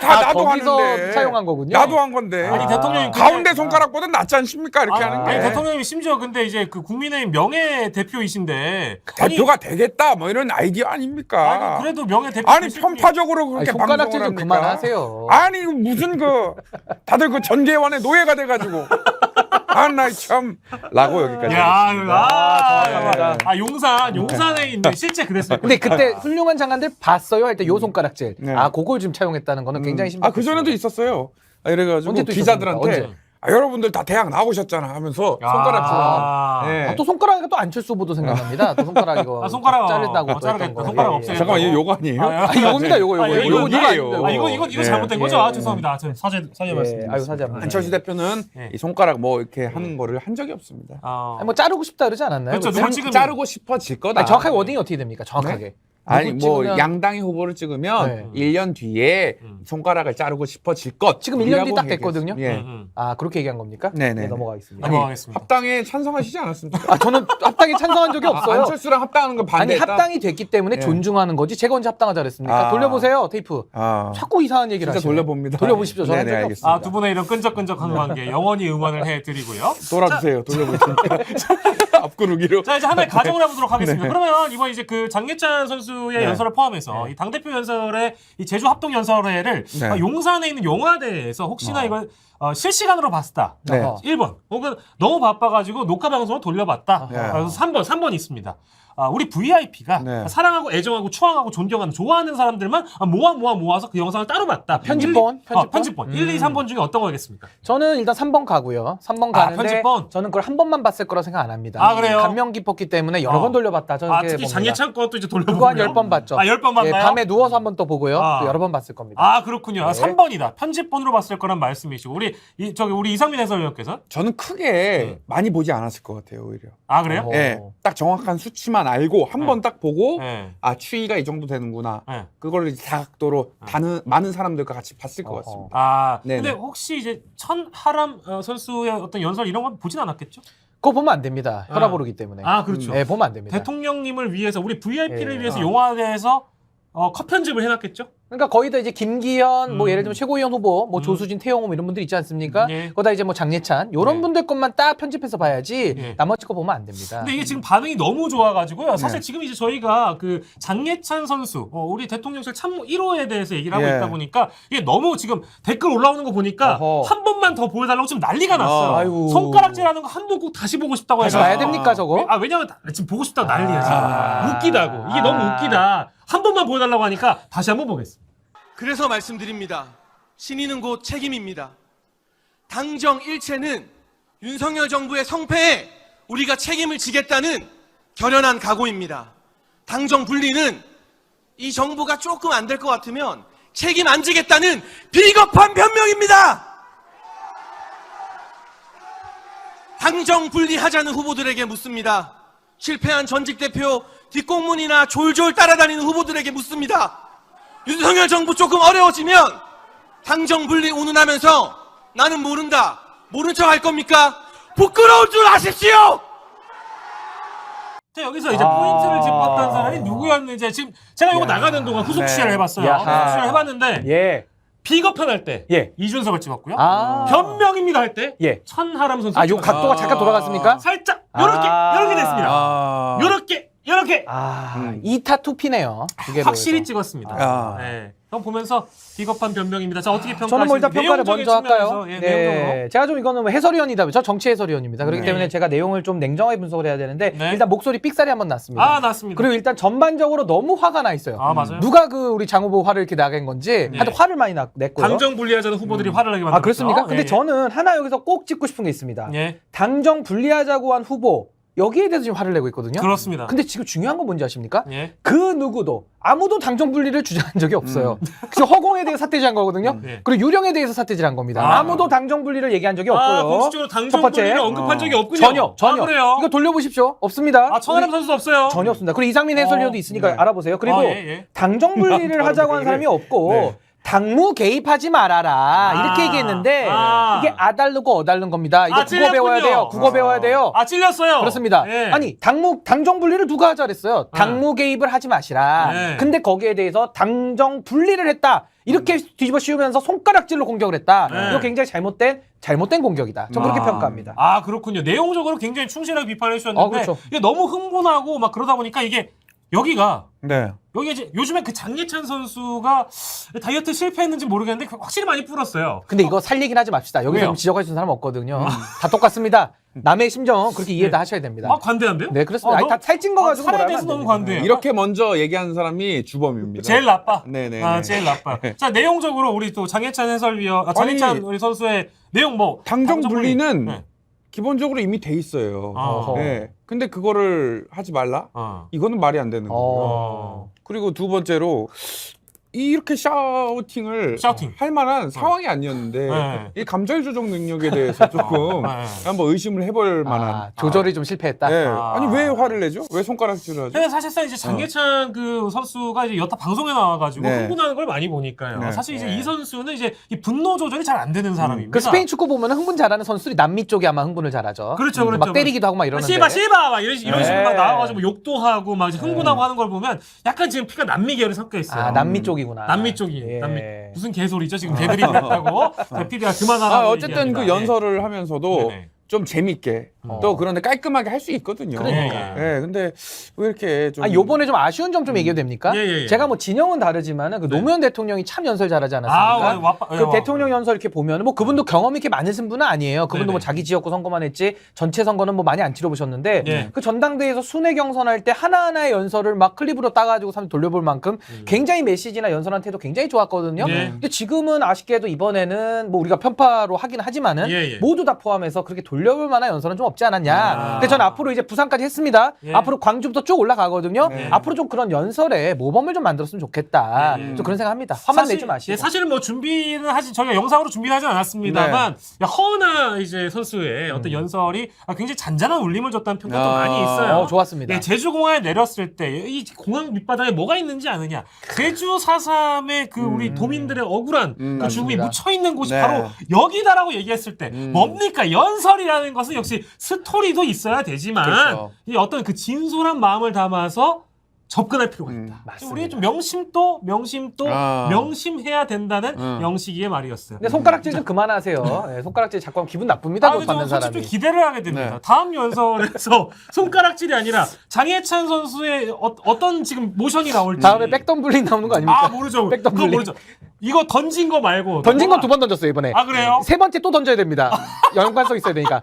C: 다 나도
B: 거기서
C: 하는데.
B: 사용한 거군요.
C: 나도 한 건데.
A: 아니 대통령이
C: 가운데 손가락보다 낫지 않습니까? 이렇게 하는 게.
A: 아니 대통령이 심지어 근데 이제 그 국민의힘 명예 대표이신데
C: 대표가 되겠다 뭐 이런 아이디어 아닙니까?
A: 아니 그래도 명예 대표
C: 아니 편파적으로 그렇게
B: 손가락질
C: 방송을
B: 좀
C: 합니까?
B: 그만하세요.
C: 아니 무슨 다들 그 전개원의 노예가 돼가지고 나 참 라고 여기까지
A: 야,
C: 하겠습니다.
A: 용산에 있는 실제 그랬어요.
B: 근데 그때 훌륭한 장관들 봤어요? 할 때 요 손가락질.
C: 네.
B: 그걸 좀 차용했다는 거는 굉장히 심각.
C: 그 전에도 있었어요. 이래가지고
B: 언제 또
C: 기자들한테
B: 있었습니까? 언제?
C: 여러분들 다 대학 나오셨잖아 하면서 손가락 네.
B: 또 손가락이가 또 안철수 후보도 생각납니다. 또 손가락 이거
A: 손가락
B: 자른다고 또
A: 자르겠다.
B: 했던 거.
A: 손가락
B: 예, 예.
A: 없애겠다.
C: 잠깐만 이거 요거 아니에요?
B: 요겁니다. 요거.
A: 이거
C: 아니에요.
A: 이거
C: 네.
A: 잘못된 거죠?
B: 예.
A: 죄송합니다. 사죄
B: 예,
A: 말씀드립니다.
B: 아유 사죄합니다.
C: 안철수 대표는
A: 네.
C: 이 손가락 뭐 이렇게 하는 거를 한 적이 없습니다.
B: 아니, 뭐 자르고 싶다 그러지 않았나요?
A: 그렇죠.
B: 그때?
A: 지금
C: 자르고 싶어질 거다.
B: 아니, 정확하게 워딩이 어떻게 됩니까? 정확하게.
C: 아니
B: 누구
C: 뭐
B: 찍으면-
C: 양당의 후보를 찍으면
B: 네.
C: 1년 뒤에 손가락을 자르고 싶어질 것.
B: 지금 1년 뒤 딱 됐거든요.
C: 예.
B: 그렇게 얘기한 겁니까?
C: 네네.
B: 네, 넘어가겠습니다.
A: 넘어가겠습니다.
C: 합당에 찬성하시지 않았습니까?
B: 저는 합당에 찬성한 적이 없어요.
C: 안철수랑 합당하는 건
B: 아니
C: 반대했다.
B: 합당이 됐기 때문에
C: 예.
B: 존중하는 거지. 제가 언제 합당하자 그랬습니까? 돌려보세요 테이프. 자꾸 이상한 얘기를
C: 진짜
B: 하시네.
C: 돌려봅니다.
B: 돌려보십시오. 저는
C: 네네,
B: 적이
C: 알겠습니다.
A: 두 분의 이런 끈적끈적한 관계 영원히 응원을 해드리고요.
C: 돌아주세요. 돌려보시니까 앞구르기로.
A: 자 이제 하나의 가정을 해보도록 하겠습니다. 그러면 이번 이제 그 장예찬 선수의
C: 네.
A: 연설을 포함해서 이 당대표 연설회, 이 제주 합동 연설회를
C: 네.
A: 용산에 있는 용화대에서 혹시나 이걸 실시간으로 봤다.
C: 네.
A: 1번 혹은 너무 바빠가지고 녹화 방송을 돌려봤다.
C: 네.
A: 그래서 3번이 있습니다. 우리 VIP가
C: 네.
A: 사랑하고 애정하고 추앙하고 존경하는 좋아하는 사람들만 모아서 그 영상을 따로 봤다.
B: 편집본?
A: 1, 2, 3번 중에 어떤 거겠습니까?
B: 저는 일단 3번 가고요. 3번 가는데
A: 편집본?
B: 저는 그걸 한 번만 봤을 거라 생각 안 합니다.
A: 그래요?
B: 감명 깊었기 때문에 여러 번 돌려봤다. 저는 그렇게
A: 특히
B: 봅니다.
A: 장예찬 것도 이제 돌려보고요.
B: 그거 한 10번 봤죠.
A: 10번 봤나요?
B: 예, 밤에 누워서 한 번 또 보고요. 또 여러 번 봤을 겁니다.
A: 그렇군요.
B: 네.
A: 3번이다. 편집본으로 봤을 거란 말씀이시고 우리 이상민 해설위원께서
C: 저는 크게 많이 보지 않았을 것 같아요, 오히려.
A: 그래요?
C: 예, 딱 정확한 수치만 알고 한 번 딱 보고
A: 네.
C: 추위가 이 정도 되는구나.
A: 네.
C: 그걸 이제 다각도로 많은 사람들과 같이 봤을 것 같습니다.
A: 근데
C: 네네.
A: 혹시 이제 천하람 선수의 어떤 연설 이런 건 보진 않았겠죠?
B: 그거 보면 안 됩니다. 혈압 오르기 때문에.
A: 그렇죠.
B: 네, 보면 안 됩니다.
A: 대통령님을 위해서 우리 VIP를
B: 예.
A: 위해서 용화대에서 컷 편집을 해놨겠죠?
B: 그러니까 거의 다 이제 김기현, 뭐 예를 들면 최고위원 후보, 뭐 조수진, 태용호 뭐 이런 분들 있지 않습니까?
A: 예.
B: 거기다 이제 뭐 장예찬 이런
A: 예.
B: 분들 것만 딱 편집해서 봐야지
A: 예.
B: 나머지 거 보면 안 됩니다.
A: 근데 이게 지금 반응이 너무 좋아가지고요. 사실 지금 이제 저희가 그 장예찬 선수, 우리 대통령실 참모 1호에 대해서 얘기를 하고
C: 예.
A: 있다 보니까 이게 너무 지금 댓글 올라오는 거 보니까
B: 어허.
A: 한 번만 더 보여달라고 지금 난리가 났어요.
B: 아이고.
A: 손가락질하는 거 한 번 꼭 다시 보고 싶다고
B: 다시
A: 해서.
B: 봐야 됩니까, 저거?
A: 왜냐면 지금 보고 싶다고 난리야 지금. 웃기다고. 이게 너무 웃기다. 한 번만 보여달라고 하니까 다시 한번 보겠습니다.
I: 그래서 말씀드립니다. 신의는 곧 책임입니다. 당정 일체는 윤석열 정부의 성패에 우리가 책임을 지겠다는 결연한 각오입니다. 당정 분리는 이 정부가 조금 안 될 것 같으면 책임 안 지겠다는 비겁한 변명입니다. 당정 분리하자는 후보들에게 묻습니다. 실패한 전직 대표 뒷공문이나 졸졸 따라다니는 후보들에게 묻습니다. 윤석열 정부 조금 어려워지면 당정 분리 운운하면서 나는 모른다, 모른 척 할 겁니까? 부끄러울 줄 아십시오!
A: 자, 여기서 이제 포인트를 짚었던 사람이 누구였는지 지금 제가 이거 나가는 동안 후속 취재를 해봤어요.
B: 야하.
A: 후속 취재를 해봤는데
B: 예.
A: 비겁한 할 때
B: 예.
A: 이준석을 찍었고요.
B: 아.
A: 변명입니다 할 때
B: 예.
A: 천하람 선수.
B: 요 각도가 잠깐 돌아갔습니까?
A: 살짝 요렇게 됐습니다.
C: 아.
A: 요렇게.
B: 이타 투피네요.
A: 확실히 찍었습니다.
C: 아.
A: 네. 형 보면서 비겁한 변명입니다. 자, 어떻게 평가하시는지
B: 저는 뭐 일단 평가를 먼저 할까요?
A: 내용적으로.
B: 제가 좀 이거는 뭐 해설위원이다. 저 정치 해설위원입니다. 그렇기
A: 네.
B: 때문에 제가 내용을 좀 냉정하게 분석을 해야 되는데
A: 네.
B: 일단 목소리 삑사리 한번 났습니다.
A: 났습니다.
B: 그리고 일단 전반적으로 너무 화가 나 있어요.
A: 맞아요.
B: 누가 그 우리 장 후보 화를 이렇게 나간 건지
A: 네.
B: 하여튼 화를 많이 냈고요.
A: 당정 분리하자는 후보들이 화를 내게 만들었죠.
B: 그렇습니까? 근데
A: 예.
B: 저는 하나 여기서 꼭 짚고 싶은 게 있습니다.
A: 예.
B: 당정 분리하자고 한 후보 여기에 대해서 지금 화를 내고 있거든요.
A: 그렇습니다.
B: 근데 지금 중요한 건 뭔지 아십니까?
A: 예.
B: 그 누구도 아무도 당정 분리를 주장한 적이 없어요. 그래서 허공에 대해서 사퇴질한 거거든요.
A: 예.
B: 그리고 유령에 대해서 사퇴질한 겁니다.
A: 아.
B: 아무도 당정 분리를 얘기한 적이 없고요.
A: 공식적으로
B: 첫
A: 당정
B: 번째.
A: 분리를 언급한 적이 없군요.
B: 전혀.
A: 아, 그래요?
B: 이거 돌려보십시오. 없습니다.
A: 아, 천하람 선수도 없어요.
B: 전혀 없습니다. 그리고 이상민 해설위원도 있으니까
C: 네.
B: 알아보세요. 그리고
A: 아, 예.
B: 당정 분리를 하자고 한 사람이 없고
C: 네.
B: 당무 개입하지 말아라 이렇게 얘기했는데 이게 아다르고 어다른 겁니다. 이거 국어
A: 찔렸군요.
B: 배워야 돼요. 국어 배워야 돼요.
A: 아, 찔렸어요.
B: 그렇습니다.
A: 예.
B: 아니 당정 분리를 누가 하자 그랬어요. 당무 개입을 하지 마시라.
A: 네.
B: 근데 거기에 대해서 당정 분리를 했다. 이렇게 뒤집어 씌우면서 손가락질로 공격을 했다.
A: 네.
B: 이거 굉장히 잘못된 공격이다. 전 그렇게 평가합니다.
A: 아, 그렇군요. 내용적으로 굉장히 충실하게 비판을 해주셨는데
B: 아, 그렇죠.
A: 이게 너무 흥분하고 막 그러다 보니까 이게 여기가 이제 요즘에 그 장예찬 선수가 다이어트 실패했는지 모르겠는데 확실히 많이 불었어요.
B: 근데 이거 살 얘기는 하지 맙시다. 여기서
A: 왜요?
B: 지적할 수 있는 사람 없거든요. 다 똑같습니다. 남의 심정 그렇게 이해 다 하셔야 됩니다.
A: 아, 관대한데요?
B: 네, 그렇습니다. 아니, 다 살찐 거 가지고
A: 살에
B: 뭐라
A: 대해서
B: 하면
A: 너무
B: 안 됩니다.
A: 관대해요.
J: 이렇게 먼저 얘기하는 사람이 주범입니다.
A: 제일 나빠.
J: 네네.
A: 아, 제일 나빠. 자, 내용적으로 우리 또 장예찬 해설위원, 장예찬
C: 아니,
A: 우리 선수의 내용 뭐
C: 당정
A: 분리.
C: 분리는
A: 네.
C: 기본적으로 이미 돼 있어요.
A: 아.
C: 네. 근데 그거를 하지 말라? 이거는 말이 안 되는 거예요.
A: 어.
C: 그리고 두 번째로 이렇게 샤우팅을
A: 샤우팅.
C: 할 만한 상황이 아니었는데
A: 네.
C: 이 감정 조정 능력에 대해서 조금
A: 네.
C: 한번 의심을 해볼 만한.
B: 아, 조절이 좀 실패했다.
C: 네.
A: 아.
C: 아니 왜 화를 내죠? 왜 손가락질을 하죠?
A: 근데 사실상 이제 장예찬 그 선수가 이제 여타 방송에 나와가지고
C: 네.
A: 흥분하는 걸 많이 보니까요.
C: 네.
A: 사실 이제 이 선수는 이제 이 분노 조절이 잘 안 되는 사람입니다.
B: 그 스페인 축구 보면 흥분 잘하는 선수들이 남미 쪽이 아마 흥분을 잘하죠.
A: 그렇죠, 그렇죠.
B: 막 때리기도 하고 막 이러는데.
A: 씨바 막 이런
B: 네.
A: 식으로 막 나와가지고 욕도 하고 막 이제 흥분하고 하는 걸 보면 약간 지금 피가 남미 계열이 섞여 있어요.
B: 아, 남미 쪽이구나.
A: 남미 쪽이.
B: 예.
A: 남미. 무슨 개소리죠? 지금 개들이 같다고. PD가 그만하라고.
C: 아, 어쨌든
A: 얘기합니다.
C: 그 연설을 하면서도
A: 네네.
C: 좀 재밌게 또 그런데 깔끔하게 할 수 있거든요.
B: 그러니까.
C: 네, 근데 왜 이렇게 좀
B: 요번에 좀 아쉬운 점 좀 얘기해도 됩니까?
A: 예.
B: 제가 뭐 진영은 다르지만은 그
A: 네.
B: 노무현 대통령이 참 연설 잘하지
A: 아,
B: 않았습니까? 그
A: 와.
B: 대통령 연설 이렇게 보면은 뭐 그분도 경험이 이렇게 많으신 분은 아니에요. 그분도
A: 네네.
B: 뭐 자기 지역구 선거만 했지 전체 선거는 뭐 많이 안 치러보셨는데
A: 예.
B: 그 전당대회에서 순회 경선할 때 하나하나의 연설을 막 클립으로 따가지고 사람 돌려볼 만큼 굉장히 메시지나 연설한 태도 굉장히 좋았거든요.
A: 예.
B: 근데 지금은 아쉽게도 이번에는 뭐 우리가 편파로 하긴 하지만은
A: 예.
B: 모두 다 포함해서 그렇게 돌려볼 만한 연설은 좀 없지 않았냐. 근데 저는 앞으로 이제 부산까지 했습니다.
A: 예.
B: 앞으로 광주부터 쭉 올라가거든요.
A: 네.
B: 앞으로 좀 그런 연설에 모범을 좀 만들었으면 좋겠다.
A: 예.
B: 좀 그런 생각합니다. 화만 내지 마시고.
A: 예, 사실은 뭐 준비는 저희가 영상으로 준비는 하진 않았습니다만 허나 이제 선수의 어떤 연설이 굉장히 잔잔한 울림을 줬다는 평가도 많이 있어요.
B: 좋았습니다.
A: 네, 제주공항에 내렸을 때 이 공항 밑바닥에 뭐가 있는지 아느냐? 제주 4.3의 그 우리 도민들의 억울한 그 죽음이
B: 맞습니다.
A: 묻혀 있는 곳이
C: 네.
A: 바로 여기다라고 얘기했을 때 뭡니까? 연설이라는 것은 역시 스토리도 있어야 되지만
H: 그렇죠.
A: 이 어떤 그 진솔한 마음을 담아서 접근할 필요가 있다.
B: 맞습니다.
A: 우리 좀 명심도 명심해야 된다는 영식이의 말이었어요.
B: 근데 손가락질 좀 그만하세요. 네, 손가락질 자꾸 하면 기분 나쁩니다. 그거
A: 근데
B: 받는
A: 저는
B: 사람이.
A: 솔직히 좀 기대를 하게 됩니다.
C: 네.
A: 다음 연설에서 손가락질이 아니라 장예찬 선수의 어떤 지금 모션이 나올지.
B: 다음에 백덤블링 나오는 거 아닙니까?
A: 아, 모르죠. 그거
B: 백덤블링.
A: 모르죠. 이거 던진 거 말고.
B: 던진 건 두 번 던졌어요 이번에.
A: 아, 그래요?
B: 세 번째 또 던져야 됩니다. 연관성 있어야 되니까.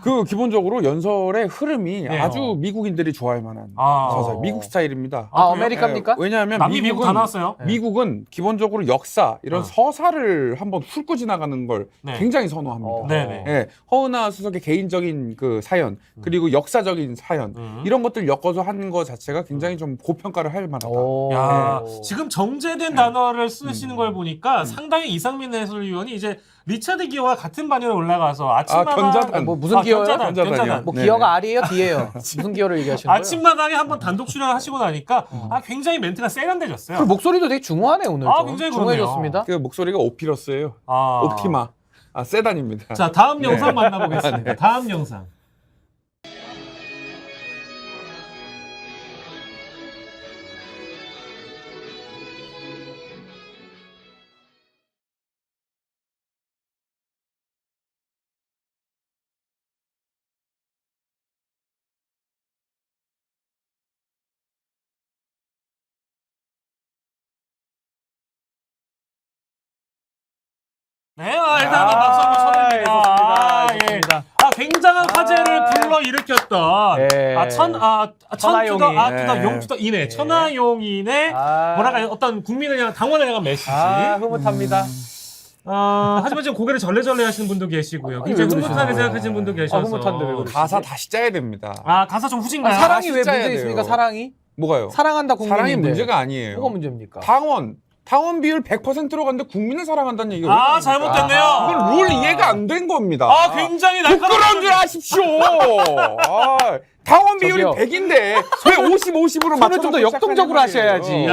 C: 그 기본적으로 연설의 흐름이
A: 네.
C: 아주 미국인들이 좋아할 만한
A: 아.
C: 서사, 미국 스타일입니다.
B: 아,
A: 그래요?
B: 아메리카입니까?
C: 왜냐하면
A: 남미 미국 다 나왔어요.
C: 미국은 기본적으로 역사 이런 서사를 한번 훑고 지나가는 걸
A: 네.
C: 굉장히 선호합니다.
A: 네네.
C: 예, 허은하 수석의 개인적인 그 사연 그리고 역사적인 사연 이런 것들 엮어서 하는 것 자체가 굉장히 좀 고평가를 할 만하다.
A: 야,
B: 네.
A: 지금 정제된 단어를 쓰시는 걸 보니까 상당히 이상민 해설위원이 이제 리차드 기어와 같은 반열에 올라가서 아침마당
C: 견자단.
B: 뭐 무슨 기어요?
C: 견자단이요.
B: 뭐
C: 네.
B: 기어가 R이에요, D예요? 무슨 기어를 얘기하시는 거예요?
A: 아침마당에 한번 단독 출연하시고 나니까 굉장히 멘트가 세련돼졌어요.
B: 그리고 목소리도 되게 중후하네 오늘.
A: 아,
B: 좀.
A: 굉장히
B: 중후해졌습니다.
C: 그 목소리가 오피러스예요.
A: 아.
C: 옵티마. 세단입니다.
A: 자, 다음 영상 만나보겠습니다. 다음 영상. 네, 일단 박수 한번 쳐드립니다.
B: 좋습니다.
A: 굉장한 화제를 불러일으켰던
B: 네. 천하용인.
A: 용투더인의 천하용인의
B: 아.
A: 뭐랄까 어떤 국민을 향한 당원을 향한 메시지.
B: 흐뭇합니다.
A: 하지만 지금 고개를 절레절레 하시는 분도 계시고요. 굉장히 흐뭇하게 생각하시는 분도 계셔서.
B: 흐뭇한데 왜 그러시지?
J: 가사 다시 짜야 됩니다.
A: 가사 좀 후진가요?
B: 사랑이 왜
J: 짜야
B: 문제 있습니까?
J: 돼요.
B: 사랑이?
J: 뭐가요?
B: 사랑한다 국민인데.
J: 사랑이 문제가 아니에요.
B: 뭐가 문제입니까?
J: 당원 비율 100%로 갔는데 국민을 사랑한다는 얘기가 왜
A: 잘못됐네요.
J: 이건 룰 이해가 안 된 겁니다.
A: 굉장히
J: 부끄러운 줄 아십시오. 당원 비율이
B: 저기요.
J: 100인데 왜 50, 50으로
B: 손을 좀 더 역동적으로 하셔야지.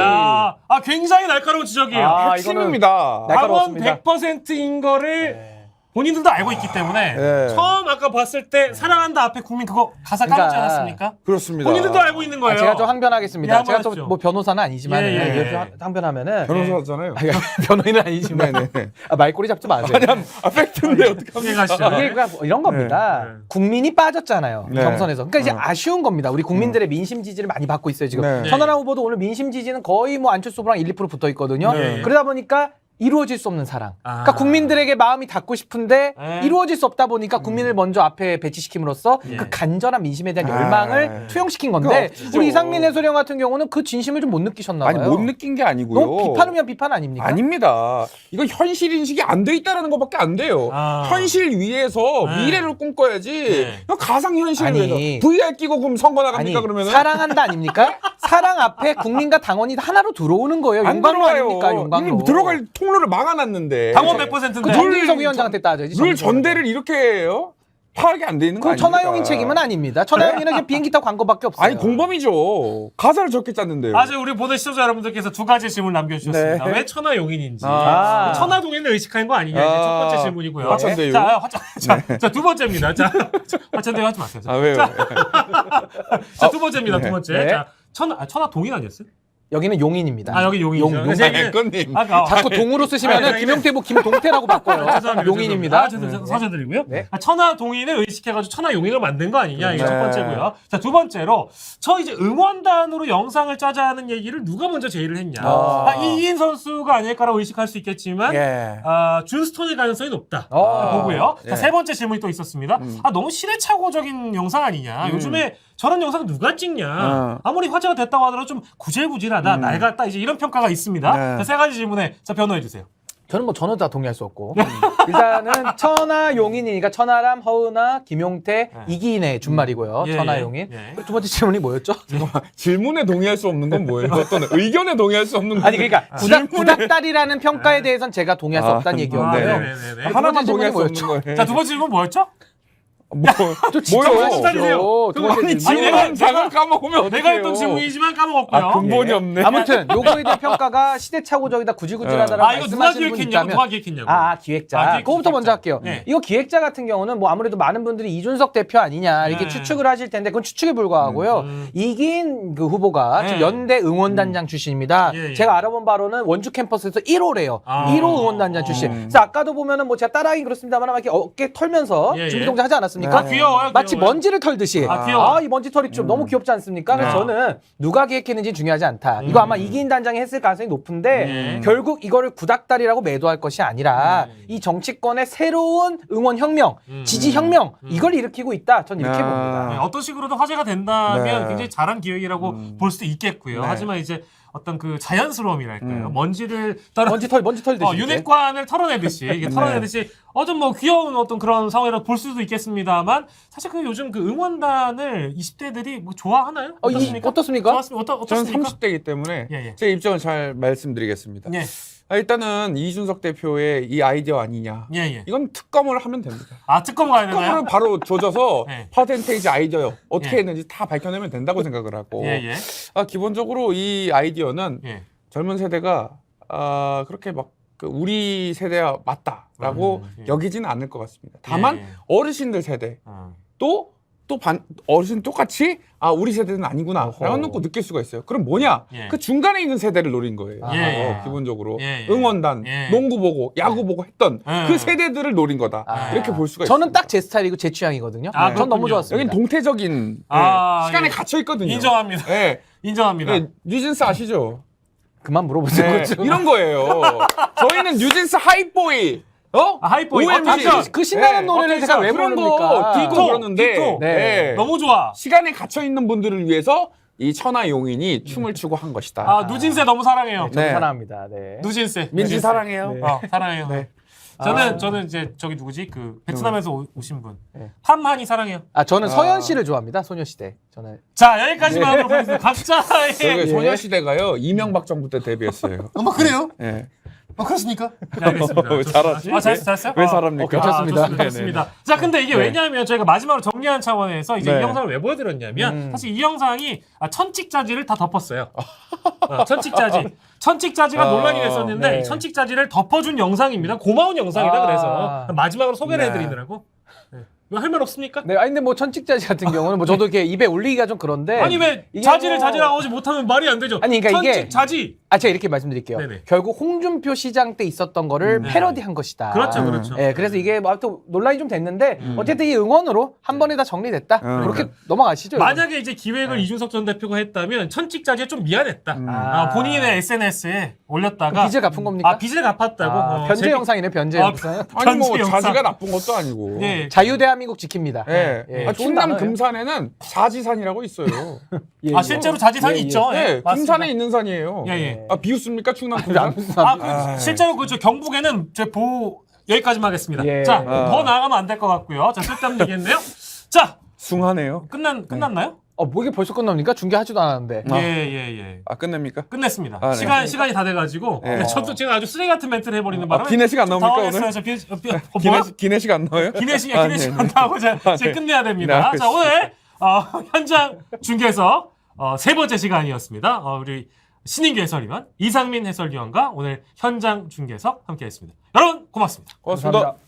A: 굉장히 날카로운 지적이에요.
J: 핵심입니다.
A: 당원
B: 날카롭습니다.
A: 100%인 거를 본인들도 알고 있기 때문에 처음 아까 봤을 때 사랑한다 앞에 국민 그거 가사 까먹지
B: 그러니까
A: 않았습니까?
J: 그렇습니다.
A: 본인들도 알고 있는 거예요.
B: 제가 좀 항변하겠습니다.
A: 예,
B: 제가
A: 한번
B: 또
A: 하십시오.
B: 뭐 변호사는 아니지만
A: 예.
B: 항변하면은
J: 변호사잖아요.
B: 변호인은 아니지만
J: 네네.
B: 말꼬리 잡지 마세요.
J: 팩트인데 어떡합니까?
A: 가시죠.
B: 이게 그러니까 이런 겁니다.
A: 네.
B: 국민이 빠졌잖아요.
J: 네.
B: 경선에서. 그러니까 이제 아쉬운 겁니다. 우리 국민들의 민심 지지를 많이 받고 있어요. 지금
J: 네.
B: 천하람 후보도 오늘 민심 지지는 거의 뭐 안철수 후보랑 1, 2% 붙어 있거든요.
A: 네.
B: 그러다 보니까 이루어질 수 없는 사랑. 그러니까 국민들에게 마음이 닿고 싶은데 이루어질 수 없다 보니까 국민을 먼저 앞에 배치시킴으로써 그 간절한 민심에 대한 열망을 투영시킨 건데 우리 이상민 해설위원 같은 경우는 그 진심을 좀 못 느끼셨나 봐요.
J: 아니 못 느낀 게 아니고요.
B: 너무 비판이면 비판 아닙니까?
J: 아닙니다. 이거 현실 인식이 안 돼 있다라는 것밖에 안 돼요. 현실 위에서 미래를 꿈꿔야지. 이거 가상 현실을
B: 아니.
J: 위해서 VR 끼고 그럼 선거 나갑니까 그러면은?
B: 사랑한다 아닙니까? 사랑 앞에 국민과 당원이 하나로 들어오는 거예요.
J: 안
B: 용광로
J: 들어와요.
B: 아닙니까? 용광로.
J: 이미 들어갈 통로를 막아놨는데.
A: 당원 100%인데.
B: 그 정진석 위원장한테 따져야지.
J: 늘
B: 정진석
J: 전대를 이렇게 해요? 파악이 안 돼 있는 거
B: 그럼
J: 아닙니까?
B: 천하용인 책임은 아닙니다. 천하용인은 그냥 비행기 타고 간 거밖에 없어요.
J: 아니 공범이죠. 가사를 적게 짰는데요.
A: 아주 우리 보는 시청자 여러분들께서 두 가지 질문 남겨주셨습니다.
J: 네.
A: 왜 천하용인인지.
B: 아.
A: 천하동인을 의식한 거 아니냐. 이게 첫 번째 질문이고요.
J: 화천대유.
A: 자, 두 번째입니다. 자, 화천대유 하지 마세요. 자,
J: 아 왜요?
A: 자, 두 번째입니다. 두 번째.
B: 네.
A: 자, 천하동인 아니었어요?
B: 여기는 용인입니다.
A: 여기 용인이죠.
J: 앵커님.
B: 자꾸 동으로 쓰시면은 김용태 뭐 김동태라고 바꿔요.
A: 죄송합니다.
B: 용인입니다.
A: 사죄드리고요.
B: 네.
A: 천하동인을 의식해가지고 천하용인을 만든 거 아니냐. 이게
J: 네.
A: 첫 번째고요. 자, 두 번째로 저 이제 응원단으로 영상을 짜자는 얘기를 누가 먼저 제의를 했냐. 이인 선수가 아닐까라고 의식할 수 있겠지만 준스톤의 가능성이 높다. 보고요. 자, 세 번째 질문이 또 있었습니다. 너무 시대착오적인 영상 아니냐. 요즘에 저런 영상 누가 찍냐. 아무리 화제가 됐다고 하더라도 좀 구질구질하다. 낡았다. 이제 이런 평가가 있습니다. 자, 세 가지 질문에 변호해 주세요.
B: 저는 뭐 전혀 다 동의할 수 없고 일단은 천하용인이니까 천하람, 허은하, 김용태, 이기인의 준말이고요.
A: 예,
B: 천하용인.
A: 예.
B: 두 번째 질문이 뭐였죠?
J: 질문에 동의할 수 없는 건 뭐예요? 어떤 의견에 동의할 수 없는 건
B: 아니 그러니까 구닥다리라는 평가에 대해서는 제가 동의할 수 없다는 얘기였고요.
A: 네네네.
J: 하나만
B: 두 번째
J: 동의할 수
B: 질문이
J: 없는 거예요.
A: 자, 두 번째 질문 뭐였죠?
J: 뭐요?
A: 기다리세요.
J: 아니 질문 잠깐 까먹으면 어떡해요?
A: 내가 했던 질문이지만 까먹었고요.
J: 근본이 없네.
B: 아무튼 요거에 대한 평가가 시대착오적이다, 구질구질하다라고
A: 이거 누가
B: 말씀하시는 분
A: 기획했냐고.
B: 있다면
A: 누가 기획했냐고.
B: 기획자.
A: 기획자.
B: 그거부터 먼저 할게요.
A: 네.
B: 이거 기획자 같은 경우는 뭐 아무래도 많은 분들이 이준석 대표 아니냐 이렇게
A: 네.
B: 추측을 하실 텐데 그건 추측에 불과하고요. 이긴 그 후보가
A: 네.
B: 지금 연대 응원단장 출신입니다.
A: 예, 예.
B: 제가 알아본 바로는 원주 캠퍼스에서 1호래요. 1호 응원단장 출신. 그래서 아까도 보면은 뭐 제가 따라하긴 그렇습니다만 이렇게 어깨 털면서
A: 예, 예.
B: 준비 동작 하지 않았습니까?
A: 귀여워요.
B: 마치
A: 귀여워요.
B: 먼지를 털듯이
A: 귀여워.
B: 이 먼지 털이 좀 너무 귀엽지 않습니까? 그래서 저는 누가 기획했는지 중요하지 않다. 이거 아마 이기인 단장이 했을 가능성이 높은데 결국 이거를 구닥다리라고 매도할 것이 아니라 이 정치권의 새로운 응원 혁명, 지지 혁명 이걸 일으키고 있다. 전 이렇게 봅니다.
A: 네, 어떤 식으로든 화제가 된다면
J: 네.
A: 굉장히 잘한 기획이라고 볼 수도 있겠고요. 하지만 이제 어떤 그 자연스러움이랄까요. 먼지를
B: 먼지 털듯이.
A: 윤핵관을 털어내듯이 이게 털어내듯이 좀 뭐 귀여운 어떤 그런 상황이라고 볼 수도 있겠습니다만 사실 그 요즘 그 응원단을 20대들이 뭐 좋아하나요? 어떻습니까?
B: 어떻습니까?
J: 저는
A: 어떻습니까?
J: 30대이기 때문에
A: 예, 예.
J: 제 입장을 잘 말씀드리겠습니다.
A: 예.
J: 일단은 이준석 대표의 이 아이디어 아니냐.
A: 예, 예.
J: 이건 특검을 하면 됩니다.
A: 특검 가야 되나요?
J: 특검을 바로 조져서
A: 네.
J: 퍼센테이지 아이디어 어떻게
A: 예.
J: 했는지 다 밝혀내면 된다고 생각을 하고
A: 예, 예.
J: 기본적으로 이 아이디어는
A: 예.
J: 젊은 세대가 그렇게 막 우리 세대와 맞다라고 여기지는 않을 것 같습니다. 다만
A: 예, 예.
J: 어르신들 세대 또 어르신 똑같이 우리 세대는 아니구나라는 거 느낄 수가 있어요. 그럼 뭐냐?
A: 예.
J: 그 중간에 있는 세대를 노린 거예요.
A: 예.
J: 기본적으로
A: 예.
J: 응원단,
A: 예.
J: 농구 보고 야구 보고 했던
A: 예.
J: 그 세대들을 노린 거다. 이렇게 볼 수가 있어요.
B: 저는 딱 제 스타일이고 제 취향이거든요. 전
A: 그렇군요.
B: 너무 좋았습니다.
J: 여긴 동태적인 시간에
A: 예.
J: 갇혀 있거든요.
A: 인정합니다.
J: 네.
A: 인정합니다.
J: 네, 뉴진스 아시죠?
B: 그만 물어보세요.
J: 네, 이런 거예요. 저희는 뉴진스 하이보이.
A: 하이보이.
J: OMG.
B: 그 신나는 노래를 제가 왜
J: 그런
B: 부릅니까?
J: 거 듣고 그러는데
A: 디토.
B: 네.
A: 너무 좋아.
J: 시간에 갇혀 있는 분들을 위해서 이 천하용인이 춤을 추고 한 것이다.
A: 누진세 너무 사랑해요.
B: 저도
J: 네.
B: 사랑합니다. 네.
A: 누진세.
J: 민지
A: 누진세.
J: 사랑해요.
A: 사랑해요.
J: 네.
A: 저는 이제 저기 누구지 그 베트남에서 오신 분
B: 네.
A: 함한이 사랑해요.
B: 저는 서현 씨를 좋아합니다. 소녀시대. 저는
A: 자 여기까지만 하도록 하겠습니다. 각자의
J: 저기 소녀시대가요 이명박 정부 때 데뷔했어요.
A: 뭐 그래요?
J: 예.
A: 그렇습니까? 네, 알겠습니다.
J: 왜 잘하지?
A: 잘했어요?
J: 왜 잘합니까?
B: 괜찮습니다.
A: 좋습니다. 좋습니다. 자, 근데 이게 왜냐하면 저희가 마지막으로 정리한 차원에서 이제
J: 네.
A: 이 영상을 왜 보여드렸냐면 사실 이 영상이 천칙자지를 다 덮었어요. 천칙자지가 논란이 됐었는데
B: 네.
A: 이 천칙자지를 덮어준 영상입니다. 고마운 영상이다
B: 아.
A: 그래서 마지막으로 소개를
J: 네.
A: 해드리느라고. 네. 할 말 없습니까?
B: 네, 아니 근데 뭐 천직자지 같은 경우는 뭐 저도 이렇게 입에 올리기가 좀 그런데
A: 아니 왜
B: 이게
A: 자지를
B: 뭐-
A: 자지라고 하지 못하면 말이 안 되죠.
B: 아니, 그러니까 이게-
A: 천칙자지.
B: 제가 이렇게 말씀드릴게요.
A: 네네.
B: 결국 홍준표 시장 때 있었던 거를 패러디한 것이다.
A: 그렇죠, 그렇죠.
B: 예, 그래서 이게 뭐 아무튼 논란이 좀 됐는데 어쨌든 이 응원으로 한 번에 다 정리됐다. 그렇게 넘어가시죠.
A: 만약에 이제 기획을 이준석 전 대표가 했다면 천칙자지에 좀 미안했다. 본인의 SNS에 올렸다가
B: 빚을 갚은 겁니까?
A: 빚을 갚았다고.
B: 변제 영상이네, 변제 영상.
J: 아니 뭐
A: 편지 영상.
J: 자지가 나쁜 것도 아니고.
A: 예.
B: 자유대한민국 지킵니다.
J: 예.
B: 예.
J: 충남
B: 좋은
J: 금산에는 자지산이라고 있어요.
B: 예,
A: 아 실제로 자지산이
B: 예, 예.
A: 있죠.
J: 예,
A: 맞습니다.
J: 금산에 있는 산이에요.
A: 예, 예.
J: 비웃습니까 충남 금산?
A: 실제로 그 경북에는 제 보호 여기까지만 하겠습니다.
B: 예.
A: 자, 더 나아가면 안 될 것 같고요. 자, 쓸데없는 얘기했네요. 자,
J: 숭하네요.
A: 끝났나요?
B: 뭐 이게 벌써 끝납니까? 중계하지도 않았는데.
A: 예.
J: 끝냅니까?
A: 끝냈습니다.
J: 아, 네.
A: 시간이 다 돼가지고
J: 네.
A: 저도 제가 아주 쓰레기 같은 멘트를 해버리는 바람에
J: 기내식 안 나옵니까, 오늘?
A: 당황했어요. 뭐야?
J: 기내식 안 나와요?
A: 기내식
J: 아,
A: 기내식
J: 네,
A: 안
J: 네.
A: 나오고 이제
J: 네.
A: 끝내야 됩니다.
J: 네,
A: 자, 오늘 현장 중계석 세 번째 시간이었습니다. 우리 신인규 해설위원, 이상민 해설위원과 오늘 현장 중계석 함께했습니다. 여러분 고맙습니다.
J: 고맙습니다.
B: 감사합니다.